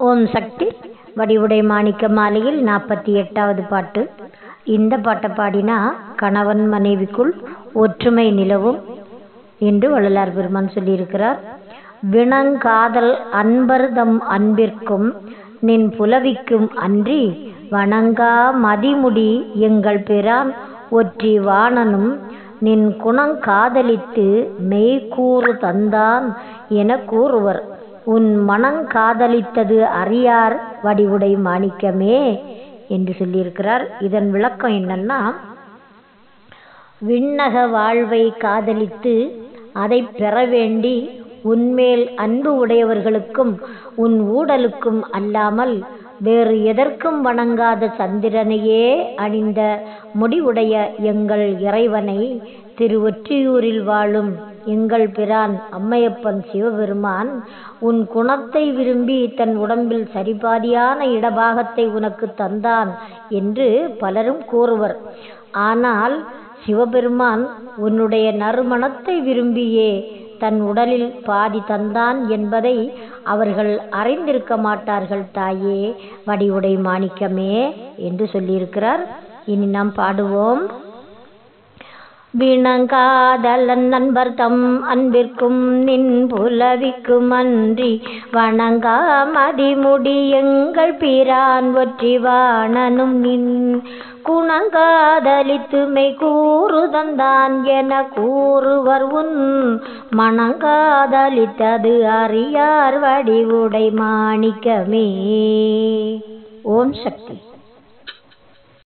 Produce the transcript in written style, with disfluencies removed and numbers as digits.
ஓம் சக்தி. வடிவுடை மாணிக்க மாலையில் 48வது பாட்டு. இந்த பாட்டை பாடினா கணவன் மனைவிக்குள் ஒற்றுமை நிலவும் என்று வள்ளலார் பெருமான் சொல்லியிருக்கிறார். வினங்காதல் அன்பர்தம் அன்பிற்கும் நின் புலவிக்கும் அன்றி வணங்கா மதிமுடி எங்கள் பிரான் ஒற்றி வாணனும் நின் குணங்காதலித்து மெய்கூறு தந்தான் என கூறுவர். உன் மனங்காதலித்தது அறியார் வடிவுடை மாணிக்கமே என்று சொல்லியிருக்கிறார். இதன் விளக்கம் என்னன்னா, விண்ணக வாழ்வை காதலித்து அதை பெற வேண்டி உன்மேல் அன்பு உடையவர்களுக்கும் உன் ஊடலுக்கும் அல்லாமல் வேறு எதற்கும் வணங்காத சந்திரனையே அணிந்த முடிவுடைய எங்கள் இறைவனை, திருவொற்றியூரில் வாழும் எங்கள் பிரான் அம்மையப்பன் சிவபெருமான் உன் குணத்தை விரும்பி தன் உடம்பில் சரிபாதியான இடபாகத்தை உனக்கு தந்தான் என்று பலரும் கூறுவர். ஆனால் சிவபெருமான் உன்னுடைய நறுமணத்தை விரும்பியே தன் உடலில் பாதி தந்தான் என்பதை அவர்கள் அறிந்திருக்க மாட்டார்கள் தாயே வடிவுடை மாணிக்கமே என்று சொல்லியிருக்கிறார். இனி நாம் பாடுவோம். வினங்காதலன் நண்பர் தம் அன்பிற்கும் நின் புலவிக்கும் அன்றி வணங்கா மதிமுடி எங்கள் பிரான் ஒற்றி வாணனும் நின் குணங்காதலித்துமை கூறு தந்தான் என கூறுவர். உன் மனங்காதலித்தது அறியார் வடிவுடை மாணிக்கமே. ஓம் சக்தி.